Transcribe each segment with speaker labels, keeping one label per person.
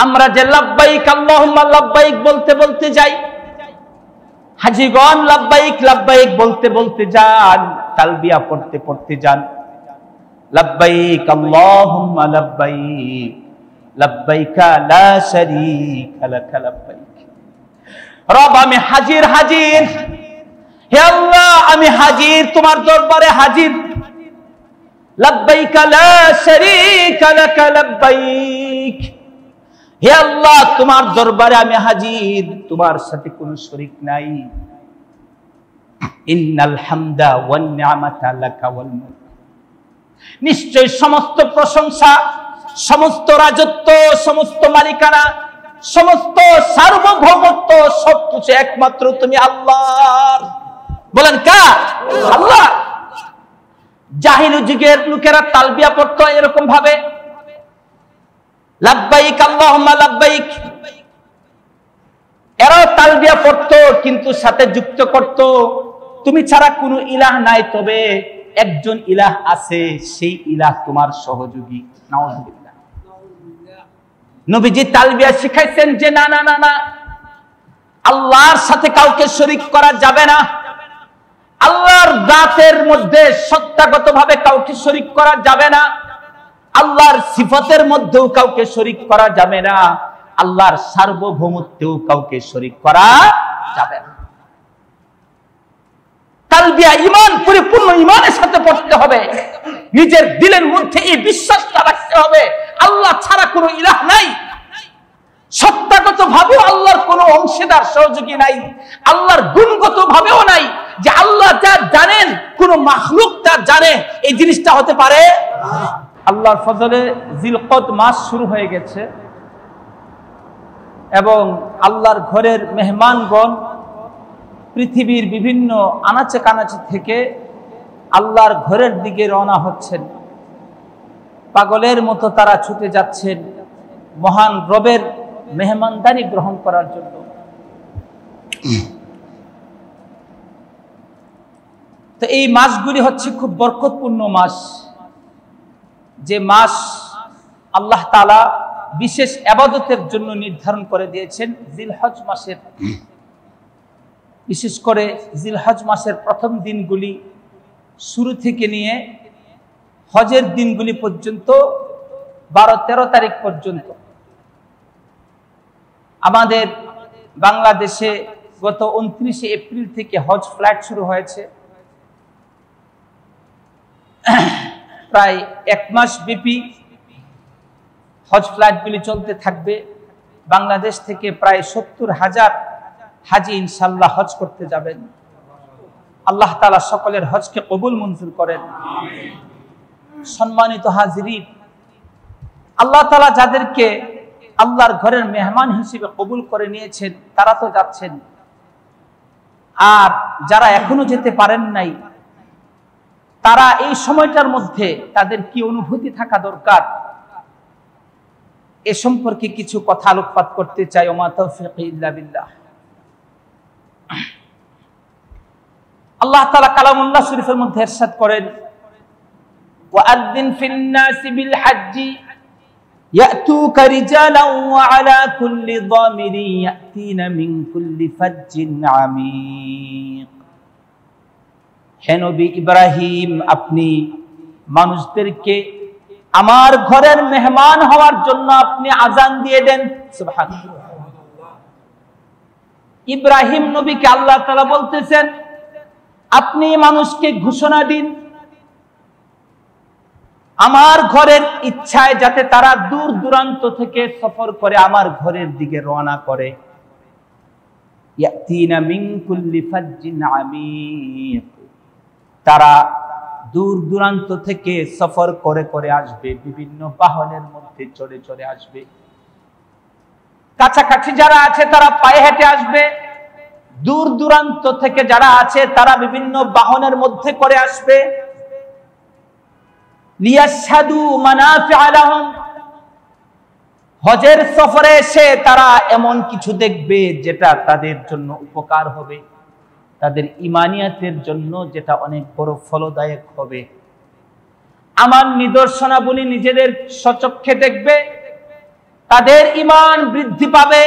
Speaker 1: আমরা যে লাব্বাইক আল্লাহুম্মা লাব্বাইক বলতে বলতে যাই, হাজীগণ লাব্বাইক লাব্বাইক বলতে বলতে যান, তালবিয়া পড়তে পড়তে যান, লাব্বাইক আল্লাহুম্মা লাব্বাইক লাব্বাইকা লা শারীকা লাকা লাব্বাইক। রব আমি হাজির হাজির, হে আল্লাহ আমি হাজির, তোমার দরবারে হাজির। লাব্বাইকা লা শারীকা লাকা লাব্বাইক, হে আল্লাহ তোমার দরবারে আমি হাজির, তোমার সাথে কোনো শরীক নাই। ইন্নাল হামদা ওয়ান নি'মাতা লাকা ওয়াল মুলক, নিশ্চয় সমস্ত প্রশংসা, সমস্ত রাজত্ব, সমস্ত মালিকানা, সমস্ত সার্বভৌমত্ব সবকিছু একমাত্র তুমি আল্লাহর। বলেন কার? আল্লাহ। জাহিলি যুগের লোকেরা তালবিয়া পড়তো এরকম ভাবে, লাব্বাইক আল্লাহুম্মা লাব্বাইক। এরাও তালবিয়া পড়তো, কিন্তু সাথে যুক্ত করত তুমি ছাড়া কোনো ইলাহ নাই, তবে একজন ইলাহ আছে, সেই ইলাহ তোমার সহযোগী। নাউযুবিল্লাহ। নবীজি তালবিয়া শিখাইছেন যে না না না না, আল্লাহর সাথে কাউকে শরীক করা যাবে না। আল্লাহর জাতের মধ্যে সত্তাগতভাবে কাউকে শরীক করা যাবে না, আল্লাহর সিফাতের মধ্যেও কাউকে শরীক করা যাবে না, আল্লাহর সার্বভৌমত্বেও কাউকে শরীক করা যাবে না। তালবিয়া ঈমান, পরিপূর্ণ ঈমানের সাথে পড়তে হবে। নিজের দিলের মধ্যে এই বিশ্বাসটা রাখতে হবে আল্লাহ ছাড়া কোনো ইলাহ নাই, সত্তাগত ভাবেও আল্লাহর কোনো অংশীদার সহযোগী নাই, আল্লাহর গুণগত ভাবেও নাই যে আল্লাহ যা জানেন কোন মাখলুক তা জানে, এই জিনিসটা হতে পারে। আল্লাহর ফজলে জিলকদ মাস শুরু হয়ে গেছে এবং আল্লাহর ঘরের মেহমানগণ পৃথিবীর বিভিন্ন আনাচে কানাচে থেকে আল্লাহর ঘরের দিকে রওনা হচ্ছেন। পাগলের মতো তারা ছুটে যাচ্ছেন মহান রবের মেহমানদারি গ্রহণ করার জন্য। তো এই মাসগুলি হচ্ছে খুব বরকতপূর্ণ মাস, যে মাস আল্লাহ তাআলা বিশেষ ইবাদতের জন্য নির্ধারণ করে দিয়েছেন। জিলহজ মাসের, বিশেষ করে জিলহজ মাসের প্রথম দিনগুলি শুরু থেকে নিয়ে হজের দিনগুলি পর্যন্ত 12-13 তারিখ পর্যন্ত আমাদের বাংলাদেশে গত 29 এপ্রিল থেকে হজ ফ্লাইট শুরু হয়েছে। প্রায় 1 মাস ব্যাপী হজ ফ্লাইটগুলি চলতে থাকবে। বাংলাদেশ থেকে প্রায় 70,000 হাজি ইনশাআল্লাহ হজ করতে যাবেন। আল্লাহ তাআলা সকলের হজকে কবুল মঞ্জুর করেন। সম্মানিত হাজিরিন, আল্লাহ তাআলা যাদেরকে আল্লাহর ঘরের মেহমান হিসেবে কবুল করে নিয়েছেন তারা তো যাচ্ছেন, আর যারা এখনো যেতে পারেন নাই তারা এই সময়টার মধ্যে তাদের কি অনুভূতি থাকা দরকার এ সম্পর্কে কিছু কথা আলোকপাত করতে চাই। ওমা তাওফীকি ইল্লা বিল্লাহ। আল্লাহ তাআলা কালামুল্লাহ শরীফের মধ্যে ইরশাদ করেন, ওয়াআযিন ফিন নাসি বিল হাজ্জি ইয়াতুকা রিজালান ওয়া আলা কুল্লি দামিরিন ইয়াতিনা মিন কুল্লি ফাজ্জিন আমিক। হে নবী ইব্রাহিম, আপনি মানুষদেরকে আমার ঘরের মেহমান হওয়ার জন্য আপনি আযান দিয়ে দেন। সুবহানাল্লাহ। ইব্রাহিম নবীকে আল্লাহ তাআলা বলতেছেন আপনি মানুষকে ঘোষণা দিন আমার ঘরের ইচ্ছায় যাতে তারা দূর দূরান্ত থেকে সফর করে আমার ঘরের দিকে রওনা করে। ইয়াতিনা মিন কুল্লি ফাজ্জিন আমিক, তারা দূর দূরান্ত থেকে সফর করে করে আসবে, বিভিন্ন বাহনের মধ্যে চড়ে চড়ে আসবে। কাছাকাছি যারা আছে তারা পায়ে হেঁটে আসবে, দূর দূরান্ত থেকে যারা আছে তারা বিভিন্ন বাহনের মধ্যে করে আসবে। লিয়াশহাদু মানাফিআ লাহুম, হজের সফরে এসে তারা এমন কিছু দেখবে যেটা তাদের জন্য উপকার হবে, তাদের ঈমানিয়াতের জন্য যেটা অনেক বড় ফলদায়ক হবে। আমার নিদর্শনাবলী নিজেদের স্বচক্ষে দেখবে, তাদের ঈমান বৃদ্ধি পাবে,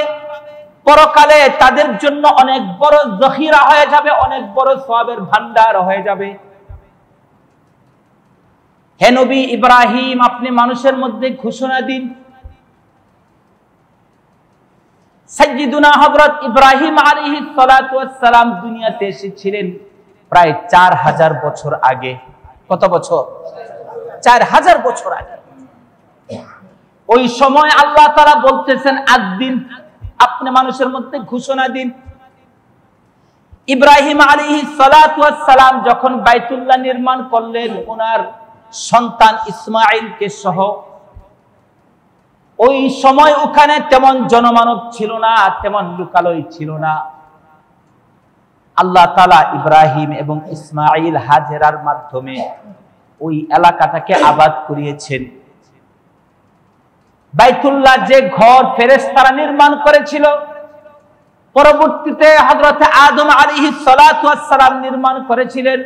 Speaker 1: পরকালে তাদের জন্য অনেক বড় জখিরা হয়ে যাবে, অনেক বড় সওয়াবের ভান্ডার হয়ে যাবে। হে নবী ইব্রাহিম, আপনি মানুষের মধ্যে ঘোষণা দিন। সাইয়্যিদুনা হযরত ইব্রাহিম আলাইহিস সালাতু ওয়াস সালাম দুনিয়াতে এসেছিলেন প্রায় 4000 বছর আগে। কত বছর? 4000 বছর আগে। ওই সময় আল্লাহ তাআলা বলতেছেন, আদিন, আপনি মানুষের মধ্যে ঘোষণা দিন। ইব্রাহিম আলাইহিস সালাতু ওয়াস সালাম যখন বাইতুল্লাহ নির্মাণ করলেন ওনার সন্তান ইসমাঈলকে সহ, ওই সময় ওখানে তেমন জনমানব ছিল না, তেমন লোকালয় ছিল না। আল্লাহ তাআলা ইব্রাহিম এবং ইসমাঈল হাজেরার মাধ্যমে ওই এলাকাটাকে আবাদ করিয়েছেন। বাইতুল্লাহ যে ঘর ফেরেশতারা নির্মাণ করেছিল, পরবর্তীতে হযরত আদম আলাইহিস সালাতু ওয়াস সালাম নির্মাণ করেছিলেন।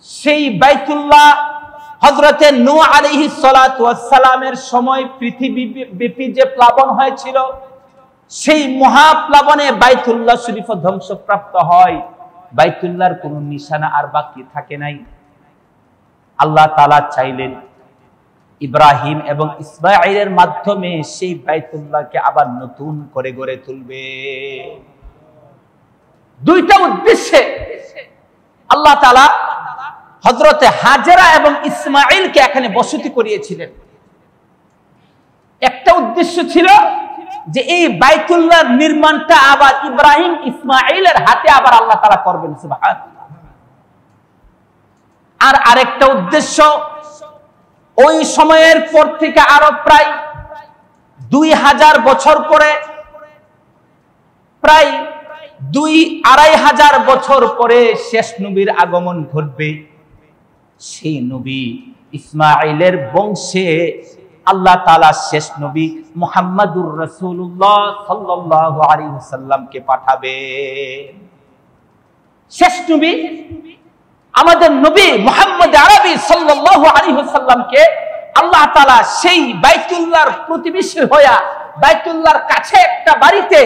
Speaker 1: সেই বাইতুল্লাহ হযরতে নূহ আলাইহিস সালাতু ওয়াস সালামের সময় পৃথিবীব্যাপী যে প্লাবন হয়েছিল, সেই মহাপ্লাবনে বাইতুল্লাহ শরীফ ধ্বংসপ্রাপ্ত হয়। বাইতুল্লাহর কোনো নিশানা আর বাকি থাকে নাই। আল্লাহ তাআলা চাইলেন ইব্রাহিম এবং ইসমাঈলের মাধ্যমে সেই বাইতুল্লাহকে আবার নতুন করে গড়ে তুলবে। দুইটা উদ্দেশ্যে আল্লাহ তাআলা হযরতে হাজেরা এবং ইসমাঈলকে এখানে বসতি করিয়েছিলেন। একটা উদ্দেশ্য ছিল যে এই বাইতুল্লাহর নির্মাণটা আবার ইব্রাহিম ইসমাঈলের হাতে আবার আল্লাহ তাআলা করবেন, সুবহানাল্লাহ। আর আরেকটা উদ্দেশ্য, ওই সময়ের পর থেকে আরো প্রায় 2000 বছর পরে, প্রায় 2-2500 বছর পরে শেষ নবীর আগমন ঘটবে। সেই নবী ইসমাঈলের বংশে আল্লাহ তাআলা শেষ নবী মুহাম্মাদুর রাসূলুল্লাহ সাল্লাল্লাহু আলাইহি ওয়াসাল্লামকে পাঠাবেন। শেষ নবী আমাদের নবী মুহাম্মদ আরবি সাল্লাল্লাহু আলাইহি ওয়াসাল্লামকে আল্লাহ তাআলা সেই বাইতুল্লাহর প্রতিবেশী হয়ে, বাইতুল্লাহর কাছে একটা বাড়িতে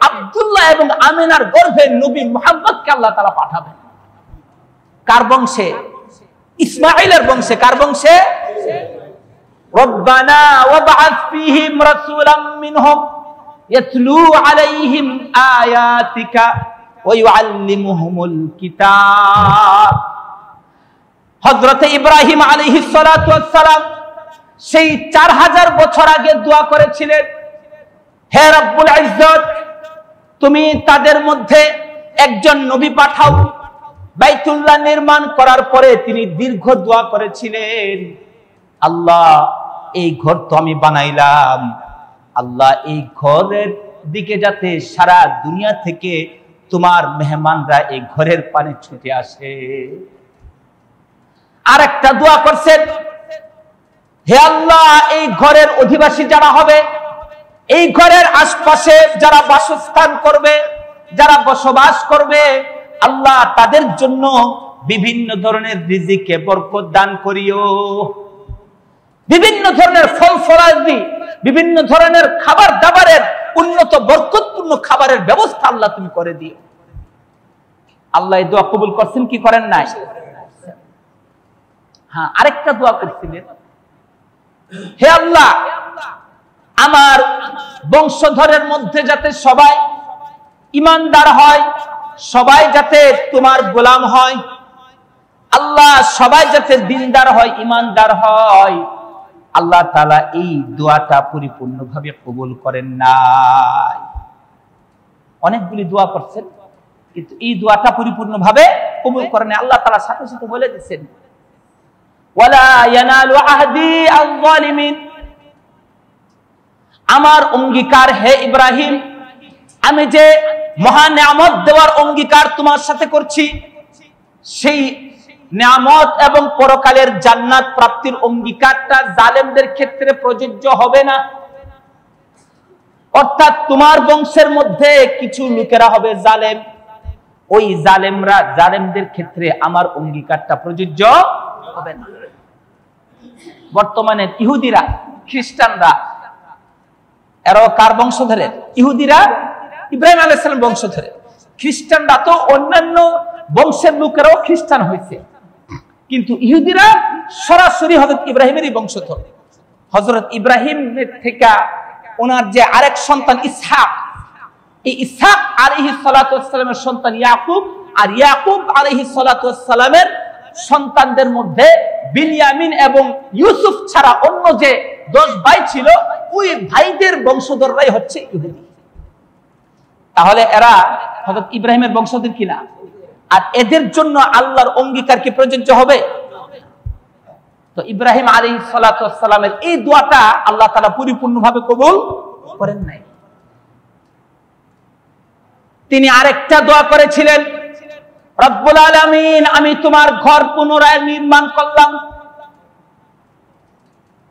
Speaker 1: আব্দুল্লাহ এবং আমিনার গর্ভে নবী মুহাম্মদকে আল্লাহ তাআলা পাঠাবেন। কার বংশে? ইসমাঈলের বংশে। কার বংশে? রব্বানা ওয়াবআথ ফীহিম রাসূলাম মিনহুম ইয়াতলু আলাইহিম আয়াতিকা ওয়া ইউআল্লিমুহুমুল কিতাব। হযরত ইব্রাহিম আলাইহিস সালাতু ওয়াস সালাম সেই 4000 বছর আগে দোয়া করেছিলেন, হে রব্বুল ইজ্জত, তুমি তাদের মধ্যে একজন নবী পাঠাও। বাইতুল্লাহ নির্মাণ করার পরে তিনি দীর্ঘ দোয়া করেছিলেন, আল্লাহ এই ঘর তো আমি বানাইলাম, আল্লাহ এই ঘরের দিকে যাতে সারা দুনিয়া থেকে তোমার মেহমানরা এই ঘরের পানে ছুটে আসে। আর একটা দোয়া করছেন, হে আল্লাহ এই ঘরের অধিবাসী যারা হবে, এই ঘরের আশপাশে যারা বাসস্থান করবে, যারা বসবাস করবে, আল্লাহ তাদের জন্য বিভিন্ন ধরনের রিজিকে বরকত দান করিও। বিভিন্ন ধরনের ফল ফলাদি, বিভিন্ন ধরনের খাবার দাবারের উন্নত বরকতপূর্ণ খাবারের ব্যবস্থা আল্লাহ তুমি করে দিও। আল্লাহ এই দোয়া কবুল করছেন কি করেন নাই? হ্যাঁ, আরেকটা দোয়া করছিলেন, হে আল্লাহ আমার বংশধরের মধ্যে যাতে সবাই ঈমানদার হয়, সবাই যাতে তোমার গোলাম হয়, আল্লাহ সবাই যাতে দিনদার হয়, ঈমানদার হয়। আল্লাহ তাআলা এই দোয়াটা পরিপূর্ণভাবে কবুল করেন নাই। অনেকগুলি দোয়া করছেন কিন্তু এই দোয়াটা পরিপূর্ণভাবে কবুল করেন নাই। আল্লাহ তাআলা সাথে সাথে বলে দিয়েছেন, ওয়ালা ইয়ানালু আহদি আয-যালিমিন। আমার অঙ্গীকার হে ইব্রাহিম, আমি যে মহা নিয়ামত দেওয়ার অঙ্গীকার তোমার সাথে করছি, সেই নিয়ামত এবং পরকালের জান্নাত প্রাপ্তির অঙ্গীকারটা জালেমদের ক্ষেত্রে প্রযোজ্য হবে না। অর্থাৎ তোমার বংশের মধ্যে কিছু লোকেরা হবে জালেম, ওই জালেমদের ক্ষেত্রে আমার অঙ্গীকারটা প্রযোজ্য হবে না। বর্তমানে ইহুদিরা, খ্রিস্টানরা এরাও কার বংশধরের? ইহুদিরা ইব্রাহিম আলাইহিস সালাম বংশধর। খ্রিস্টানরা তো অন্যান্য বংশের লোকেরাও খ্রিস্টান হয়েছে, কিন্তু ইহুদিরা সরাসরি হযরত ইব্রাহিমেরই বংশধর। হযরত ইব্রাহিমের থেকে ওনার যে আরেক সন্তান ইসহাক, এই ইসহাক আলাইহিস সালাতু ওয়াস সালামের সন্তান ইয়াকুব, আর ইয়াকুব আলাইহিস সালাতু ওয়াস সালামের সন্তানদের মধ্যে বিনয়ামিন এবং ইউসুফ ছাড়া অন্য যে 10 ভাই ছিল, ওই ভাইদের বংশধররাই হচ্ছে ইহুদি। তাহলে এরা হযরত ইব্রাহিমের বংশধর কিনা? আর এদের জন্য আল্লাহর অঙ্গীকার কি প্রযোজ্য হবে? তো ইব্রাহিম আলাইহিস সালাতু ওয়াস সালামের এই দোয়াটা আল্লাহ তাআলা পরিপূর্ণভাবে কবুল করেন নাই। তিনি আরেকটা দোয়া করেছিলেন, রব্বুল আলামিন, আমি তোমার ঘর পুনরায় নির্মাণ করলাম,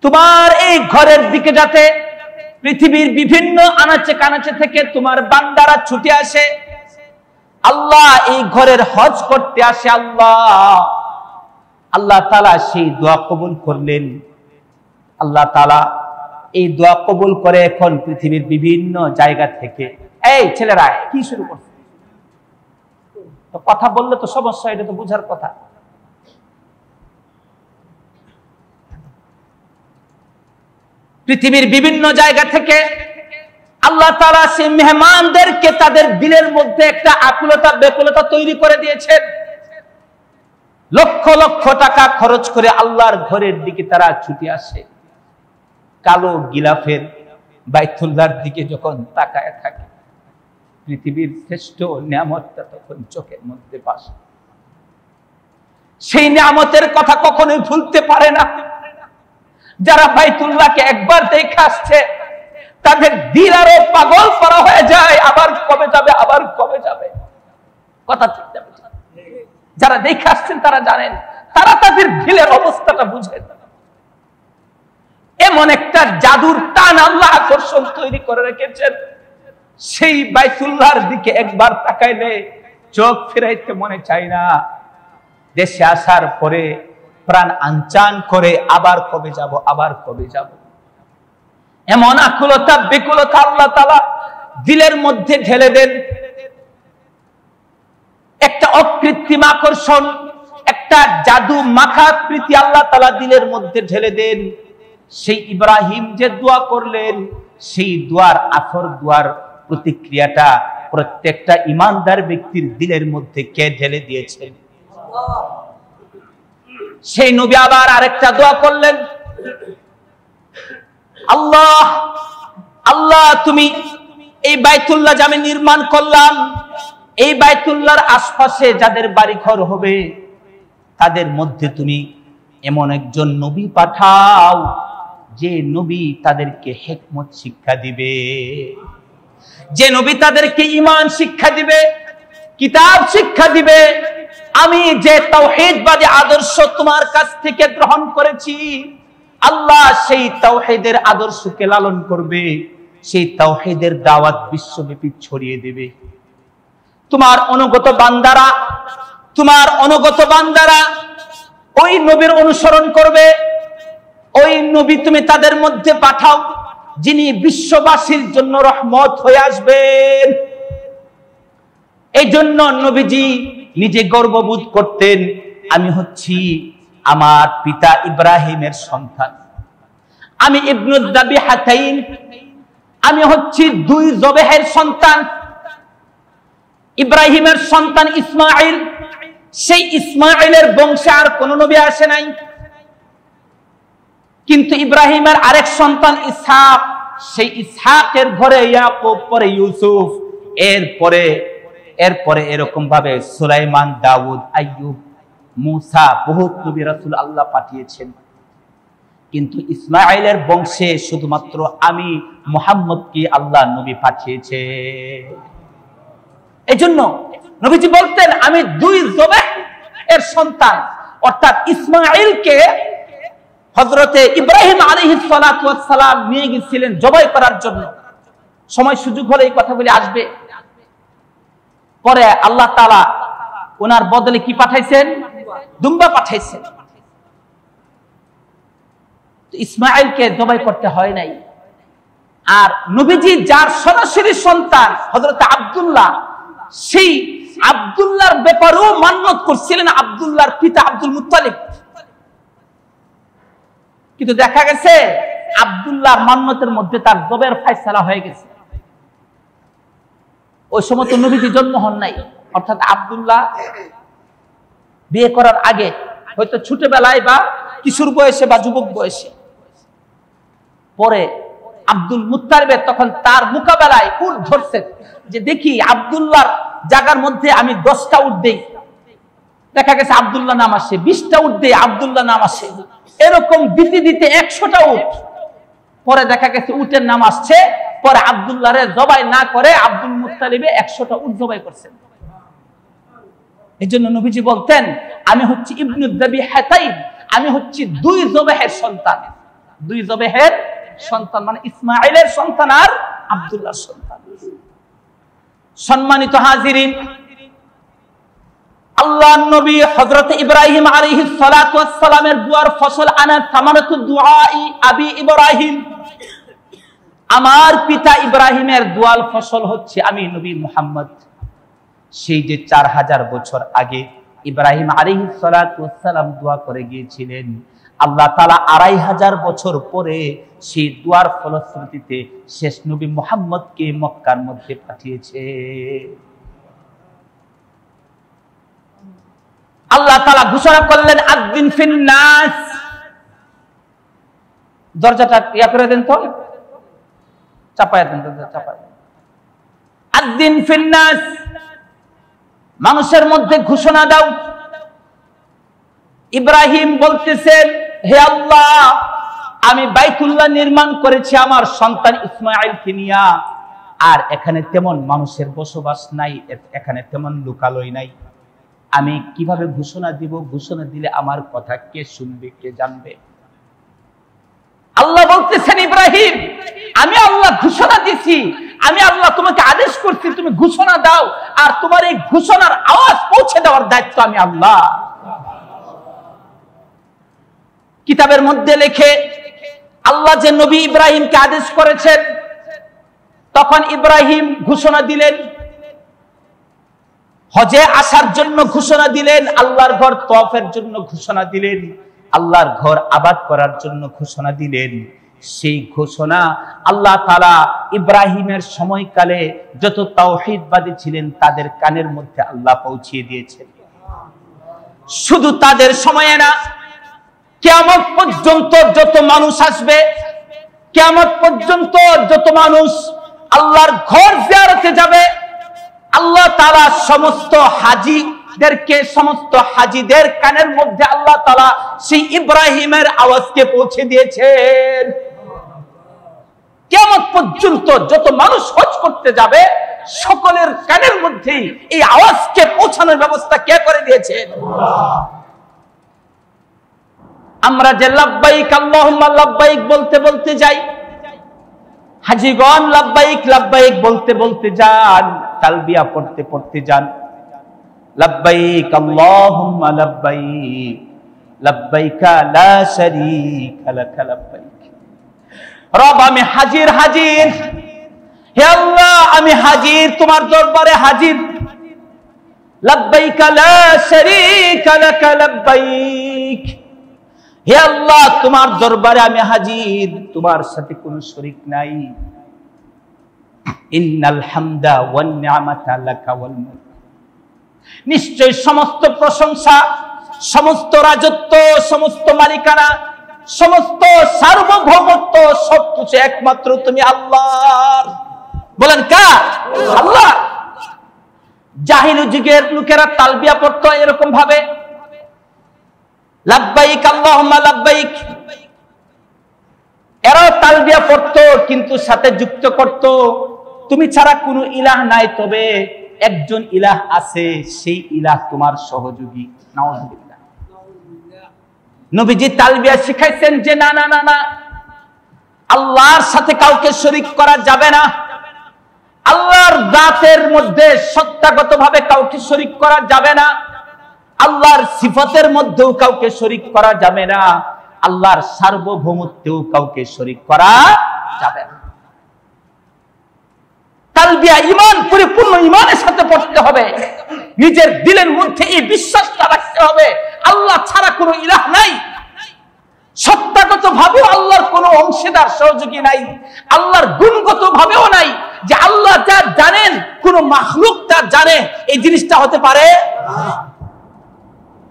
Speaker 1: তোমার এই ঘরের দিকে যাতে পৃথিবীর বিভিন্ন আনাচে কানাচে থেকে তোমার বান্দারা ছুটে আসে, আল্লাহ এই ঘরের হজ করতে আসে। আল্লাহ তাআলা সেই দোয়া কবুল করলেন। আল্লাহ তাআলা এই দোয়া কবুল করে এখন পৃথিবীর বিভিন্ন জায়গা থেকে, এই ছেলেরা কি শুরু করছে? তো কথা বললে তো সমস্যা, এটা তো বুঝার কথা। পৃথিবীর বিভিন্ন জায়গা থেকে আল্লাহ তাআলা সেই মেহমানদেরকে তাদের দিলের মধ্যে একটা আকুলতা ব্যাকুলতা তৈরি করে দিয়েছেন। লক্ষ লক্ষ টাকা খরচ করে আল্লাহর ঘরের দিকে তারা ছুটে আসে। কালো গিলাফের বাইতুল্লাহর দিকে যখন তাকায় থাকে, পৃথিবীর শ্রেষ্ঠ নিয়ামতটা তখন চোখের মধ্যে ভাসে। সেই নিয়ামতের কথা কখনোই ভুলতে পারে না। যারা বাইতুল্লাহকে একবার দেখে আসছে, তাদের দিল আরো পাগল করা হয়ে যায়, আবার কবে যাবে, আবার কবে যাবে। কথা ঠিক যাবে। যারা দেখে আসছেন তারা জানেন, তারা তাদের দিলের অবস্থাটা বুঝেন। এমন একটা জাদুর টান আল্লাহ আকর্ষণ তৈরি করে রেখেছেন, সেই বাইতুল্লাহর দিকে একবার তাকাইলে চোখ ফিরাইতে মনে চায় না। দেশে আসার পরে প্রাণ আনচান করে, আবার কবে যাব, আবার কবে যাব। এমন আকুলতা বিকুলতা আল্লাহ তাআলা দিলের মধ্যে ঢেলে দেন। একটা অকৃত্রিম আকর্ষণ, একটা জাদু মাখা প্রীতি আল্লাহ তাআলা দিলের মধ্যে ঢেলে দেন। সেই ইব্রাহিম যে দোয়া করলেন, সেই দোয়ার আসর দোয়ার প্রতিক্রিয়াটা প্রত্যেকটা ইমানদার ব্যক্তির দিলের মধ্যে কে ঢেলে দিয়েছেন? সেই নবী আবার আরেকটা দোয়া করলেন, আল্লাহ আল্লাহ, তুমি এই বাইতুল্লাহ যে আমি নির্মাণ করলাম, এই বাইতুল্লাহর আশপাশে যাদের বাড়িঘর হবে, তাদের মধ্যে তুমি এমন একজন নবী পাঠাও, যে নবী তাদেরকে হিকমত শিক্ষা দিবে, যে নবী তাদেরকে ঈমান শিক্ষা দিবে, কিতাব শিক্ষা দিবে। আমি যে তাওহীদবাদী আদর্শ তোমার কাছ থেকে গ্রহণ করেছি, আল্লাহ সেই তাওহীদের আদর্শকে লালন করবে, সেই তাওহীদের দাওয়াত বিশ্বব্যাপী ছড়িয়ে দেবে। তোমার অনুগত বান্দারা ওই নবীর অনুসরণ করবে। ওই নবী তুমি তাদের মধ্যে পাঠাও, যিনি বিশ্ববাসীর জন্য রহমত হয়ে আসবেন। এই জন্য নবীজি নিজে গর্ববোধ করতেন, আমি হচ্ছি আমার পিতা ইব্রাহিমের সন্তান, আমি ইবনুদ দাবিহাতাইন, আমি হচ্ছি 2 জবেহের সন্তান। ইব্রাহিমের সন্তান ইসমাঈল, সেই ইসমাঈলের বংশে আর কোন নবী আসে নাই, কিন্তু ইব্রাহিমের আরেক সন্তান ইসহাক, সেই ইসহাকের ঘরে ইয়াকুব, পরে ইউসুফ, এরপরে এরকম ভাবে সুলাইমান, দাউদ, আইয়ুব, মুসা, বহুত নবী রাসূল আল্লাহ পাঠিয়েছেন। কিন্তু ইসমাঈলের বংশে শুধুমাত্র আমি মুহাম্মদকে আল্লাহ নবী পাঠিয়েছে। এজন্য নবীজি বলতেন, আমি 2 জবেহ এর সন্তান, অর্থাৎ ইসমাঈলকে হযরতে ইব্রাহিম আলাইহিস সালাতু ওয়াস সালাম নিয়ে গিয়েছিলেন জবাই করার জন্য। সময় সুযোগ হলে এই কথাগুলি আসবে। পরে আল্লাহ তাআলা ওনার বদলে কি পাঠাইছেন? দুম্বা পাঠাইছেন। ইসমাঈলকে জবাই করতে হয় নাই। আর নবীজি যার সরাসরি সন্তান হযরত আব্দুল্লাহ, সেই আব্দুল্লাহর ব্যাপারেও মান্নত করছিলেন আব্দুল্লাহর পিতা আব্দুল মুত্তালিব। কিন্তু দেখা গেছে আব্দুল্লাহর মান্নতের মধ্যে তার জবের ফয়সালা হয়ে গেছে। ওই সময় তো নবীজি জন্ম হন নাই, অর্থাৎ আব্দুল্লাহ বিয়ে করার আগে, হয়তো ছোটবেলায় বা কিশোর বয়সে বা যুবক বয়সে। পরে আব্দুল মুত্তালিবের তখন তার মোকাবেলায় উট ধরছে যে দেখি আব্দুল্লাহর জায়গার মধ্যে আমি 10টা উট দেই, দেখা গেছে আব্দুল্লাহ নাম আসে, 20টা উট দেই আব্দুল্লাহ নাম আসে, এরকম দিতে দিতে 100টা উট। পরে দেখা গেছে উটের নাম আসছে, পরে আব্দুল্লাহরে জবাই না করে আব্দুল মুত্তালিবে 100টা উট জবাই করছেন। এই জন্য নবীজি বলতেন আমি হচ্ছি ইবনু যাবিহাতাইন, আমি হচ্ছি 2 জবাহের সন্তান। 2 জবাহের সন্তান মানে ইসমাঈলের সন্তান আর আব্দুল্লাহর সন্তান। সম্মানিত হাজিরিন, আল্লাহর নবী হযরত ইব্রাহিম আলাইহিস সালাতু ওয়াস সালামের দুয়ার ফসল আনা সামারাতু দুআই আবি ইব্রাহিম, আমার পিতা ইব্রাহিমের দুয়াল ফসল হচ্ছে আমি নবী মুহাম্মদ। সেই যে 4000 বছর আগে ইব্রাহিম আলাইহিস সালাতু ওয়াস সালাম দোয়া করে গিয়েছিলেন, আল্লাহ তাআলা 2500 বছর পরে সেই দুয়ার ফলশ্রুতিতে শেষ নবী মুহাম্মদকে মক্কার মধ্যে পাঠিয়েছে। আল্লাহ তাআলা ঘোষণা করলেন আযদিন ফিন নাস, দরজাটা ইয়া করে দেন তো, চাপায় দেন, চাপায় দেন। আযদিন ফিন নাস, মানুষের মধ্যে ঘোষণা দাও। ইব্রাহিম বলতেছেন হে আল্লাহ, আমি বাইতুল্লাহ নির্মাণ করেছি আমার সন্তান ইসমাঈলকে নিয়া, আর এখানে তেমন মানুষের বসবাস নাই, এখানে তেমন লোকালয় নাই, আমি কিভাবে ঘোষণা দিব? ঘোষণা দিলে আমার কথা কে শুনবে, কে জানবে? আল্লাহ বলতেছেন ইব্রাহিম, আমি আল্লাহ ঘোষণা দিছি, আমি আল্লাহ তোমাকে আদেশ করছি তুমি ঘোষণা দাও, আর তোমার এই ঘোষণার আওয়াজ পৌঁছে দেওয়ার দায়িত্ব আমি আল্লাহ। কিতাবের মধ্যে লেখে আল্লাহ যে নবী ইব্রাহিমকে আদেশ করেছেন, তখন ইব্রাহিম ঘোষণা দিলেন, হজে আসার জন্য ঘোষণা দিলেন, আল্লাহর ঘর তওয়াফের জন্য ঘোষণা দিলেন, আল্লাহর ঘর আবাদ করার জন্য ঘোষণা দিলেন। সেই ঘোষণা আল্লাহ তাআলা ইব্রাহিমের সময়কালে যত তাওহীদবাদী ছিলেন তাদের কানের মধ্যে আল্লাহ পৌঁছিয়ে দিয়েছেন। শুধু তাদের সময়ে না, কিয়ামত পর্যন্ত যত মানুষ আসবে, কিয়ামত পর্যন্ত যত মানুষ আল্লাহর ঘর জিয়ারতে যাবে, আল্লাহ তাআলা সমস্ত হাজীদের কানের মধ্যে আল্লাহ তাআলা সেই ইব্রাহিমের আওয়াজকে পৌঁছে দিয়েছেন। কিয়ামত পর্যন্ত যত মানুষ হজ করতে যাবে সকলের কানের মধ্যেই এই আওয়াজকে পৌঁছানোর ব্যবস্থা কে করে দিয়েছেন? আমরা যে লাব্বাইক আল্লাহুম্মা লাব্বাইক বলতে বলতে যাই, হাজীগণ লাব্বাইক লাব্বাইক বলতে বলতে যান, তালবিয়া পড়তে পড়তে যান, লাব্বাইক আল্লাহুম্মা লাব্বাইক লাব্বাইকা লা শারীকা লাক লাব্বাইক। রব আমি হাজির হাজির, হে আল্লাহ আমি হাজির, তোমার দরবারে হাজির। লাব্বাইকা লা শারীকা লাক লাব্বাইক, হে আল্লাহ তোমার দরবারে আমি হাজির, তোমার সাথে কোনো শরীক নাই। ইন্নাল হামদা ওয়ান নি'মাতা লাকা ওয়াল মুলক, নিশ্চয় সমস্ত প্রশংসা, সমস্ত রাজত্ব, সমস্ত মালিকানা, সমস্ত সার্বভৌমত্ব সবকিছু একমাত্র তুমি আল্লাহর। বলেন কার? আল্লাহ। জাহিলি যুগের লোকেরা তালবিয়া পড়তো এরকম ভাবে, লাব্বাইক আল্লাহুম্মা লাব্বাইক, এরাও তালবিয়া পড়তো, কিন্তু সাথে যুক্ত করত তুমি ছাড়া কোনো ইলাহ নাই, তবে একজন ইলাহ আছে, সেই ইলাহ তোমার সহযোগী। নাউযুবিল্লাহ। নবীজি তালবিয়া শিখাইছেন যে না না না না, আল্লাহর সাথে কাউকে শরীক করা যাবে না, আল্লাহর জাতের মধ্যে সত্তাগতভাবে কাউকে শরীক করা যাবে না, আল্লাহর সিফাতের মধ্যেও কাউকে শরীক করা যাবে না, আল্লাহর সার্বভৌমত্বেও কাউকে শরীক করা যাবে না। তালবিয়া ঈমান পরিপূর্ণ ঈমানের সাথে পড়তে হবে। নিজের দিলের মধ্যে এই বিশ্বাসটা রাখতে হবে আল্লাহ ছাড়া কোনো ইলাহ নাই, সত্তাগত ভাবেও আল্লাহর কোনো অংশীদার সহযোগী নাই, আল্লাহর গুণগত ভাবেও নাই যে আল্লাহ যা জানেন কোন মাখলুক তা জানে, এই জিনিসটা হতে পারে।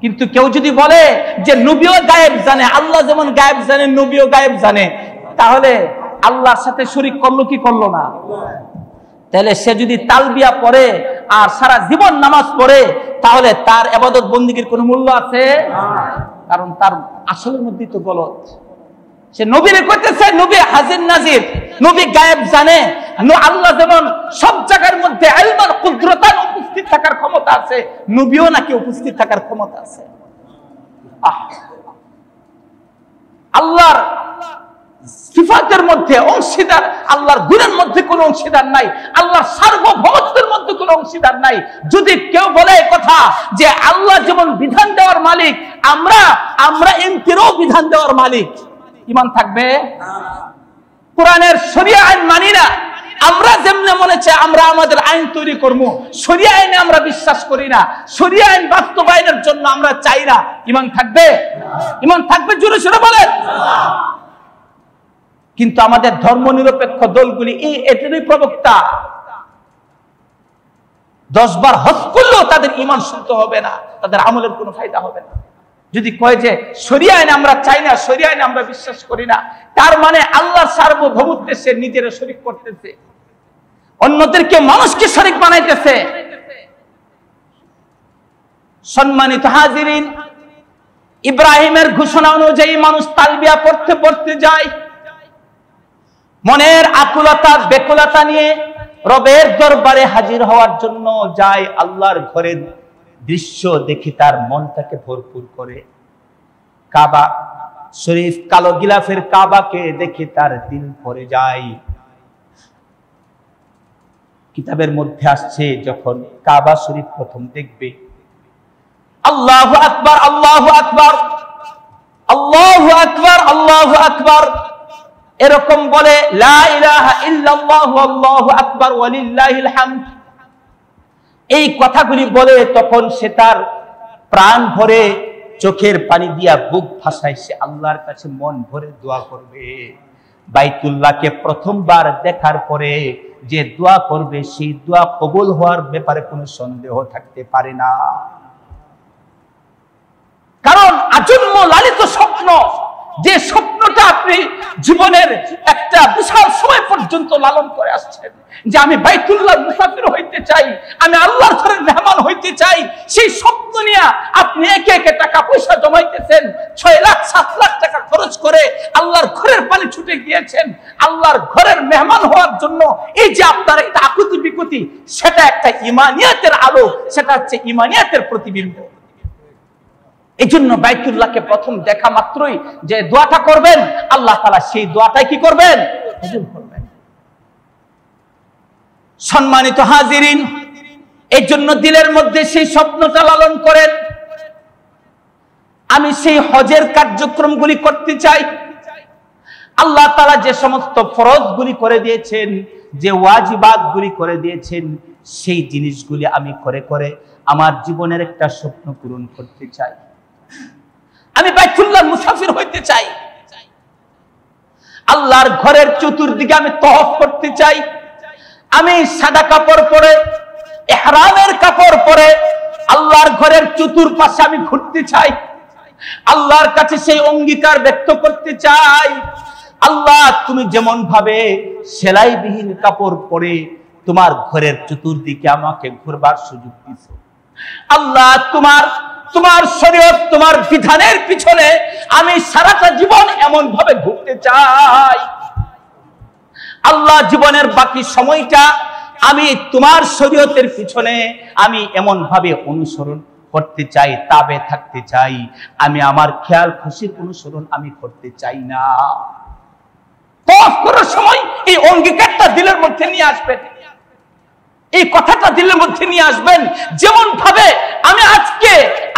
Speaker 1: কিন্তু কেউ যদি বলে যে নবীও গায়েব জানে, আল্লাহ যেমন গায়েব জানে নবীও গায়েব জানে, তাহলে আল্লাহর সাথে শরীক করলো কি করলো না? তাহলে সে যদি তালবিয়া পড়ে আর সারা জীবন নামাজ পড়ে তাহলে তার ইবাদত বন্দেগীর কোনো মূল্য আছে? কারণ তার আসলের মধ্যে তো গলত। সে নবীরে কইতেছে নবী হাজির নাজির, নবী গায়েব জানে, আল্লাহ যেমন সব জায়গার মধ্যে ইলমান কুদরতান উপস্থিত থাকার ক্ষমতা আছে, নবীও নাকি উপস্থিত থাকার ক্ষমতা আছে। আল্লাহর সিফাতের মধ্যে অংশীদার, আল্লাহর গুণের মধ্যে কোনো অংশীদার নাই, আল্লাহর সার্বভৌমত্বের মধ্যে কোনো অংশীদার নাই। যদি কেউ বলে কথা যে আল্লাহ যেমন বিধান দেওয়ার মালিক, আমরা এমপিরও বিধান দেওয়ার মালিক, ঈমান থাকবে? কোরআনের শরিয়া আইন মানি না, আমরা যেমনে মনে চায় আমরা আমাদের আইন তৈরি করব, শরিয়া আইনে আমরা বিশ্বাস করি না, শরিয়া আইন বাস্তবায়নের জন্য আমরা চাই না, ঈমান থাকবে? ঈমান থাকবে? জোরে সোরে বলেন। কিন্তু আমাদের ধর্মনিরপেক্ষ দলগুলি এটারই প্রবক্তা, 10 বার হজ করলেও তাদের ঈমান শুদ্ধ হবে না, তাদের আমলের কোনো ফায়দা হবে না। যদি কয় যে শরিয়া আইন আমরা চাই না, শরিয়া আইন আমরা বিশ্বাস করি না, তার মানে আল্লাহর সার্বভৌমত্বে সে নিজেরা শরীক করতেছে, অন্যদেরকে মানুষকে শরীক বানাইতেছে। সম্মানিত হাজিরিন, ইব্রাহিমের ঘোষণা অনুযায়ী মানুষ তালবিয়া পড়তে পড়তে যায়, মনের আকুলতা বেকুলতা নিয়ে রবের দরবারে হাজির হওয়ার জন্য যায়। আল্লাহর ঘরের দৃশ্য দেখে তার মনটাকে ভরপুর করে, কাবা শরীফ কালো গিলাফের কাবাকে দেখে তার দিল ভরে যায়। কিতাবের মধ্যে আসছে যখন কাবা শরীফ প্রথম দেখবে, আল্লাহু আকবার আল্লাহু আকবার আল্লাহু আকবার আল্লাহু আকবার এরকম বলে লা ইলাহা ইল্লাল্লাহু আল্লাহু আকবার ওয়া লিল্লাহিল হামদ, এই কথাগুলি বলে তখন সে তার প্রাণ ভরে চোখের পানি দিয়া বুক ভাসায় সে আল্লাহর কাছে মন ভরে দোয়া করবে। বাইতুল্লাহকে প্রথমবার দেখার পরে যে দোয়া করবে সেই দোয়া কবুল হওয়ার ব্যাপারে কোনো সন্দেহ থাকতে পারে না। কারণ আজন্ম লালিত স্বপ্ন, যে স্বপ্নটা আপনি জীবনের একটা বিশাল সময় পর্যন্ত লালন করে আসছেন যে আমি বাইতুল্লাহর মুসাফির হইতে চাই, আমি আল্লাহর ঘরের মেহমান হইতে চাই, সেই স্বপ্ন নিয়ে আপনি একে একে টাকা পয়সা জমাইতেছেন, 6 লাখ 7 লাখ টাকা খরচ করে আল্লাহর ঘরের পানি ছুটে গিয়েছেন আল্লাহর ঘরের মেহমান হওয়ার জন্য। এই যে আপনার একটা আকুতি বিকুতি, সেটা একটা ঈমানিয়াতের আলো, সেটা হচ্ছে ঈমানিয়াতের প্রতিবিম্ব। এই জন্য বাইতুল্লাহকে প্রথম দেখা মাত্রই যে দোয়াটা করবেন, আল্লাহ তাআলা সেই দোয়াটাই কি করবেন? কবুল করবেন। সম্মানিত হাজিরিন, এই জন্য দিলের মধ্যে সেই স্বপ্নটা লালন করেন, আমি সেই হজের কার্যক্রমগুলি করতে চাই। আল্লাহ তাআলা যে সমস্ত ফরজগুলি করে দিয়েছেন, যে ওয়াজিবাতগুলি করে দিয়েছেন, সেই জিনিসগুলি আমি করে করে আমার জীবনের একটা স্বপ্ন পূরণ করতে চাই। আমি বাইতুল্লাহর মুসাফির হইতে চাই, আল্লাহর ঘরের চতুর্দিকে আমি তওয়াফ করতে চাই, আমি সাদা কাপড় পরে ইহরামের কাপড় পরে আল্লাহর ঘরের চতুর্পাশে আমি ঘুরতে চাই, আল্লাহর কাছে সেই অঙ্গীকার ব্যক্ত করতে চাই, আল্লাহ তুমি যেমন ভাবে সেলাইবিহীন কাপড় পরে তোমার ঘরের চতুর্দিকে আমাকে ঘুরবার সুযোগ দিয়েছো, আল্লাহ তোমার শরীয়ত তোমার বিধানের পিছনে আমি সারাটা জীবন এমন ভাবে ঘুরতে চাই, আল্লাহ জীবনের বাকি সময়টা আমি তোমার শরীয়তের পিছনে আমি এমন ভাবে অনুসরণ করতে চাই, তাবে থাকতে চাই, আমি আমার খেয়াল খুশির অনুসরণ আমি করতে চাই না। তওয়াফ করার সময় এই অঙ্গীকারটা দিলের মধ্যে নিয়ে আসবেন। এই কথাটা দিলের মধ্যে নিয়ে আসবেন। যেমন ভাবে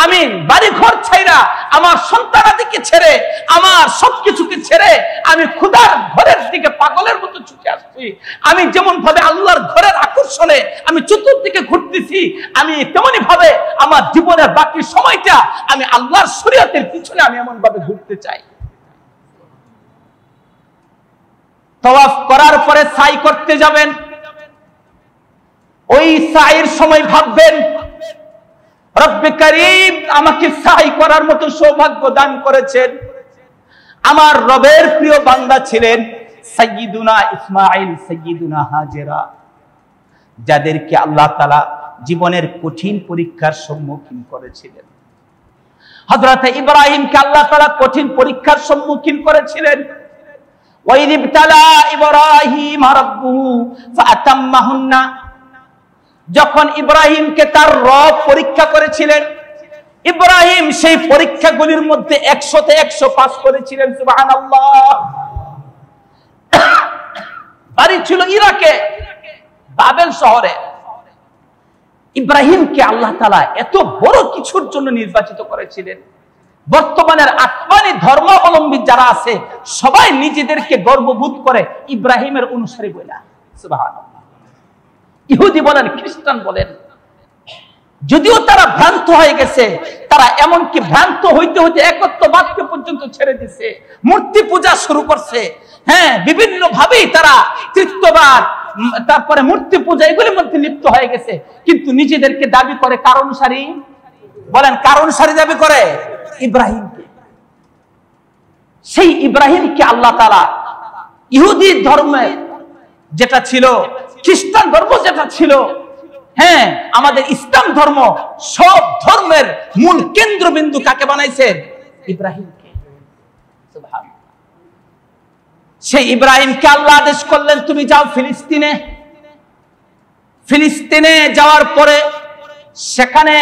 Speaker 1: আমি বাড়ি ঘর ছাইরা, আমার সন্তানাদিকে ছেড়ে, আমার সবকিছুকে ছেড়ে আমি খোদার ঘরের দিকে পাগলের মতো ছুটে আসছি, আমি যেমন ভাবে আল্লাহর ঘরের আকর্ষণে আমি চতুর্দিকে ঘুরতেছি, আমি তেমনি ভাবে আমার জীবনের বাকি সময়টা আমি আল্লাহর শরীয়তের পিছনে আমি এমন ভাবে ঘুরতে চাই। তাওয়াফ করার পরে সাই করতে যাবেন, ওই সাইয়ের সময় ভাববেন, রব্বে কারীম আমাকে সাই করার মতো সৌভাগ্য দান করেছেন। আমার রবের প্রিয় বান্দা ছিলেন সাইয়্যিদুনা ইসমাঈল, সাইয়্যিদুনা হাজেরা, যাদেরকে আল্লাহ তাআলা জীবনের কঠিন পরীক্ষার সম্মুখীন করেছিলেন। হযরত ইব্রাহিমকে আল্লাহ তাআলা কঠিন পরীক্ষার সম্মুখীন করেছিলেন। ওয়াইদ ইবতালা ইব্রাহিম রাব্বুহু ফাআতাম্মাহুন্না, যখন ইব্রাহিমকে তার রব পরীক্ষা করেছিলেন, ইব্রাহিম সেই পরীক্ষাগুলির মধ্যে 100তে 100 পাস করেছিলেন। সুবহানাল্লাহ। বাড়ি ছিল ইরাকে বাবেল শহরে। ইব্রাহিমকে আল্লাহ তাআলা এত বড় কিছুর জন্য নির্বাচিত করেছিলেন। বর্তমানের আসমানি ধর্মাবলম্বী যারা আছে সবাই নিজেদেরকে গর্ববোধ করে ইব্রাহিমের অনুসারী বলে। সুবহানাল্লাহ। ইহুদি বলেন, খ্রিস্টান বলেন, যদিও তারা ভ্রান্ত হয়ে গেছে, তারা এমনকি ভ্রান্ত হইতে হইতে একত্ববাদকে পর্যন্ত ছেড়ে দিছে, মূর্তি পূজা শুরু করছে। হ্যাঁ, বিভিন্ন ভাবেই তারা তৃতীয়বাদ, তারপরে মূর্তি পূজা এগুলির মধ্যে লিপ্ত হয়ে গেছে, কিন্তু নিজেদেরকে দাবি করে কার অনুসারী? বলেন, কার অনুসারী দাবি করে? ইব্রাহিমকে। সেই ইব্রাহিমকে আল্লাহ তাআলা ইহুদি ধর্মে যেটা ছিল, খ্রিস্টান ধর্ম যেটা ছিল, হ্যাঁ, আমাদের ইসলাম ধর্ম, সব ধর্মের মূল কেন্দ্রবিন্দু কাকে বানাইছেন? ইব্রাহিমকে। সুবহানাল্লাহ। সেই ইব্রাহিমকে আল্লাহ আদেশ করলেন, তুমি যাও ফিলিস্তিনে। ফিলিস্তিনে যাওয়ার পরে সেখানে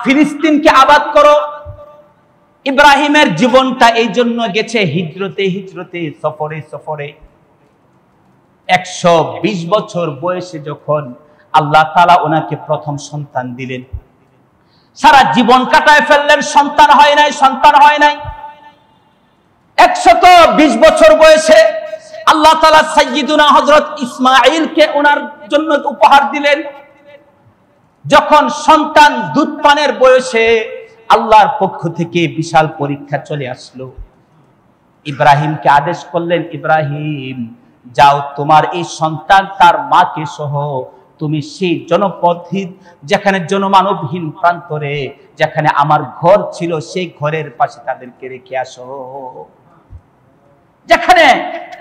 Speaker 1: ফিলিস্তিনকে আবাদ করো। ইব্রাহিমের জীবনটা এই জন্য গেছে হিজরতে হিজরতে, সফরে সফরে। 120 বছর বয়সে যখন আল্লাহ তাআলা ওনাকে প্রথম সন্তান দিলেন, সারা জীবন কাটায় ফেললেন, সন্তান হয় নাই, সন্তান হয় নাই। 120 বছর বয়সে আল্লাহ তাআলা সাইয়্যিদুনা হযরত ইসমাঈলকে ওনার জন্য উপহার দিলেন। যখন সন্তান দুধ পানের বয়সে আল্লাহর পক্ষ থেকে বিশাল পরীক্ষা চলে আসলো, ইব্রাহিমকে আদেশ করলেন, ইব্রাহিম যাও, তোমার এই সন্তান তার মাকে সহ তুমি সেই জনপদহীন, যেখানে জনমানবহীন প্রান্তরে, যেখানে আমার ঘর ছিল, সেই ঘরের পাশে তাদেরকে রেখে আসো, যেখানে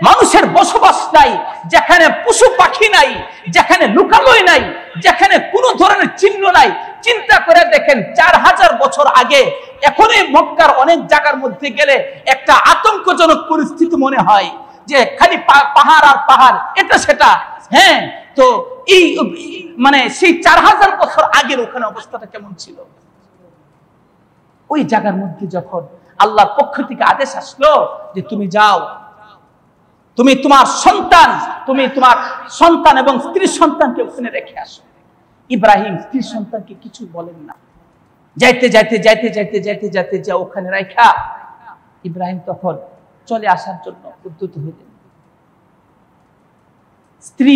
Speaker 1: মানুষের বসবাস নাই, যেখানে পশু পাখি নাই, যেখানে লোকালয় নাই, যেখানে কোনো ধরনের চিহ্ন নাই। চিন্তা করে দেখেন, 4000 বছর আগে এখন এই মক্কার অনেক জায়গার মধ্যে গেলে একটা আতঙ্কজনক পরিস্থিতি মনে হয়, যে খালি পাহাড় আর পাহাড়, এটা সেটা। হ্যাঁ, তো এই মানে সেই 4000 বছর আগের ওখানে অবস্থাটা কেমন ছিল? ওই জায়গার মধ্যে যখন আল্লাহর পক্ষ থেকে আদেশ আসলো যে তুমি যাও, তুমি তোমার সন্তান এবং স্ত্রী সন্তানকে ওখানে রেখে আসো। ইব্রাহিম স্ত্রী সন্তানকে কিছু বলেন না। যাইতে যাইতে যাইতে যাইতে যাইতে যাইতে যা ওখানে রাখা, ইব্রাহিম তখন চলে আসার জন্য উদ্যত হইলেন। স্ত্রী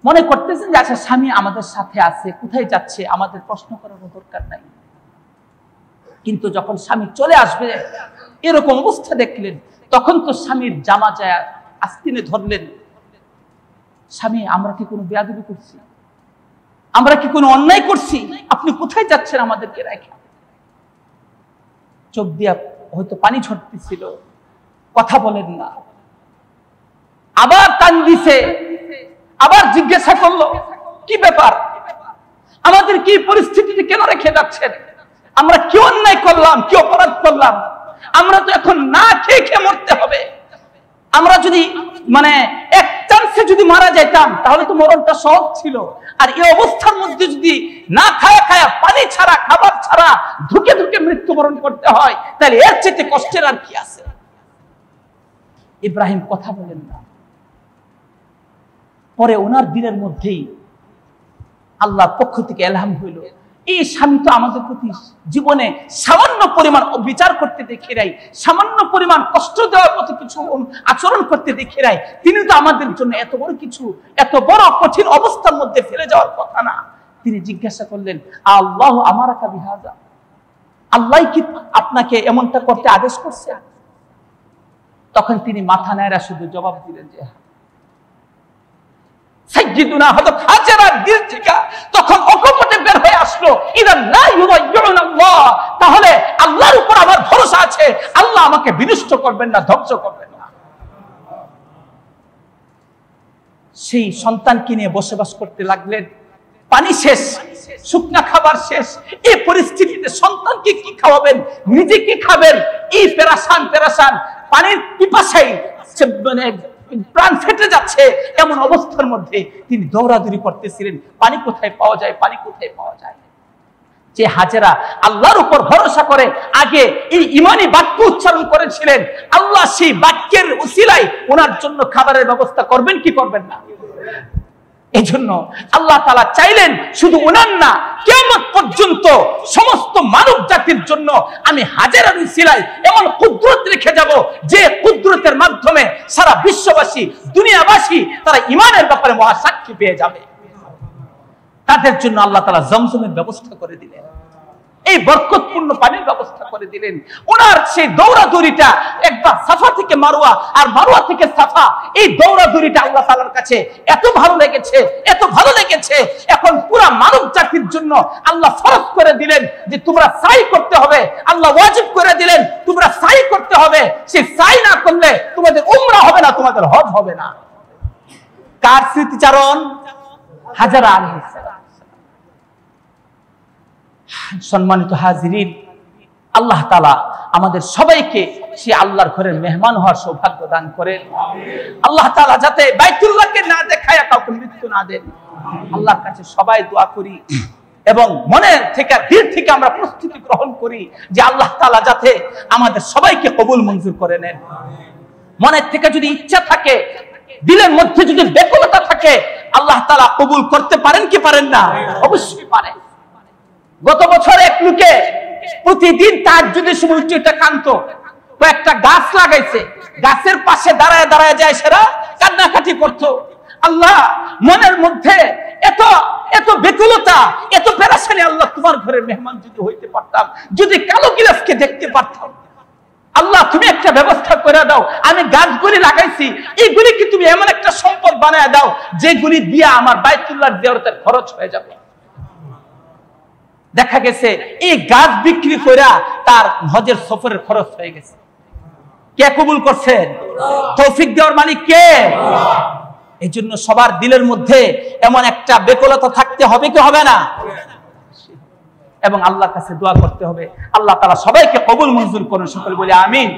Speaker 1: মনে করতেছেন যে আচ্ছা, স্বামী আমাদের সাথে আছে, কোথায় যাচ্ছে, আমাদের প্রশ্ন করার দরকার নাই। কিন্তু যখন স্বামী চলে আসবে এরকম অবস্থা দেখলেন, তখন তো স্বামীর জামা যায় আস্তিনে ধরলেন। স্বামী, আমরা কি কোনো বেয়াদবি করছি? আমরা কি কোনো অন্যায় করছি? আপনি কোথায় যাচ্ছেন আমাদেরকে রেখে? চোখ দিয়া হয়তো পানি ঝরতেছিল, কথা বলেন না। আবার কান দিছে, আবার জিজ্ঞাসা করলো, কি ব্যাপার, আমাদের কি পরিস্থিতিতে কেন রেখে যাচ্ছেন? আমরা কি অন্যায় করলাম, কি অপরাধ করলাম? আমরা তো এখন না খেয়ে খেয়ে মরতে হবে। আমরা যদি মানে এক চান্সে যদি মারা যাইতাম তাহলে তো মরণটা সহজ ছিল। আর এই অবস্থার মধ্যে যদি না খায়া খায়া, পানি ছাড়া, খাবার ছাড়া ধুকে ধুকে মৃত্যুবরণ করতে হয়, তাহলে এর চেয়ে কষ্টের আর কি আছে? ইব্রাহিম কথা বলেন না। পরে ওনার দিনের মধ্যেই আল্লাহর পক্ষ থেকে এলহাম হইল, এই স্বামী তো আমাদের প্রতি জীবনে সামান্য পরিমাণ বিচার করতে দেখে নাই, সামান্য পরিমাণ কষ্ট দেওয়ার মতো কিছু আচরণ করতে দেখে নাই, তিনি তো আমাদের জন্য এত বড় কিছু, এত বড় কঠিন অবস্থার মধ্যে ফেলে যাওয়ার কথা না। তিনি জিজ্ঞাসা করলেন, আল্লাহ আমারাকা বিহাজা, আল্লাহ কি আপনাকে এমনটা করতে আদেশ করছে? তখন তিনি মাথা নাড়া শুধু জবাব দিলেন যে সাইয়্যিদুনা হযরত হাজেরার দিল থেকে তখন অকপটে বের হয়ে আসলো, ইদা লা ইউযায়্যুনাল্লাহ, তাহলে আল্লাহর উপর আমার ভরসা আছে, আল্লাহ আমাকে বিনষ্ট করবেন না, ধ্বংস করবেন না। সেই সন্তানকে নিয়ে বসবাস করতে লাগলেন। পানি শেষ, শুকনা খাবার শেষ, এই পরিস্থিতিতে সন্তানকে কি খাওয়াবেন, নিজে কি খাবেন, এই পেরেশান পানির পিপাসায় মানে প্রাণ ফেটে যাচ্ছে, এমন অবস্থার মধ্যে তিনি দৌড়াদৌড়ি করতেছিলেন, পানি কোথায় পাওয়া যায়, পানি কোথায় পাওয়া যায়। যে হাজেরা আল্লাহর উপর ভরসা করে আগে এই ঈমানি বাক্য উচ্চারণ করেছিলেন, আল্লাহ সেই বাক্যের উসিলায় ওনার জন্য খাবারের ব্যবস্থা করবেন কি করবেন না? এই জন্য আল্লাহ তাআলা চাইলেন শুধু ওনার না, কিয়ামত পর্যন্ত সমস্ত মানব জাতির জন্য আমি হাজেরার উসিলায় এমন কুদরত রেখে যাব, যে কুদরতের মাধ্যমে সারা বিশ্ববাসী, দুনিয়াবাসী তারা ঈমানের ব্যাপারে মহাসাক্ষী পেয়ে যাবে। তাদের জন্য আল্লাহ তাআলা জমজমের ব্যবস্থা করে দিলেন, এই বরকতপূর্ণ পানির ব্যবস্থা করে দিলেন। ওনার সেই দৌড়াদৌড়িটা একবার সাফা থেকে মারওয়া আর মারওয়া থেকে সাফা, এই দৌড়াদৌড়িটা আল্লাহ তাআলার কাছে এত ভালো লেগেছে, এত ভালো লেগেছে, এখন পুরো মানব জাতির জন্য আল্লাহ ফরজ করে দিলেন যে তোমরা সাই করতে হবে। আল্লাহ ওয়াজিব করে দিলেন তোমরা সাই করতে হবে, সেই সাই না করলে তোমাদের উমরা হবে না, তোমাদের হজ হবে না। কার স্মৃতিচারণ? হাজেরা আলাইহিস সালাম। সম্মানিত হাজিরিন, আল্লাহ তাআলা আমাদের সবাইকে সে আল্লাহর ঘরের মেহমান হওয়ার সৌভাগ্য দান করেন। আল্লাহ তাআলা যাতে বাইতুল্লাহকে না দেখায় কাউকে মৃত্যু না দেন, আল্লাহর কাছে সবাই দোয়া করি এবং মনের থেকে, দিল থেকে আমরা প্রস্তুতি গ্রহণ করি যে আল্লাহ তাআলা যাতে আমাদের সবাইকে কবুল মঞ্জুর করে নেন। মনের থেকে যদি ইচ্ছা থাকে, দিলের মধ্যে যদি ব্যাকুলতা থাকে, আল্লাহ তাআলা কবুল করতে পারেন কি পারেন না? অবশ্যই পারেন। গত বছর এক লোকে প্রতিদিন তাহাজ্জুদের সময় উচ্চটা কাঁদতো, কয়েকটা গাছ লাগাইছে, গাছের পাশে দাঁড়ায় দাঁড়ায় যায় সেরা কান্নাকাটি করতো। আল্লাহ, মনের মধ্যে এত এত বেকুলতা, এত পেরেশানি, আল্লাহ তোমার ঘরের মেহমান যদি হইতে পারতাম, যদি কালো গিলাসকে দেখতে পারতাম, আল্লাহ তুমি একটা ব্যবস্থা করে দাও। আমি গাছগুলি লাগাইছি, এইগুলি কি তুমি এমন একটা সম্পদ বানায় দাও যেগুলি দিয়া আমার বাইতুল্লাহর জিয়ারতের খরচ হয়ে যাবে। দেখা গেছে এই গাছ বিক্রি করে তার হজের সফরের খরচ হয়ে গেছে। কে কবুল করছেন? তৌফিক দেওয়ার মালিক কে? এই জন্য সবার দিলের মধ্যে এমন একটা বেকুলতা থাকতে হবে কি হবে না? এবং আল্লাহর কাছে দোয়া করতে হবে, আল্লাহ তাআলা সবাইকে কবুল মঞ্জুর করুন। সকলে বলি আমিন।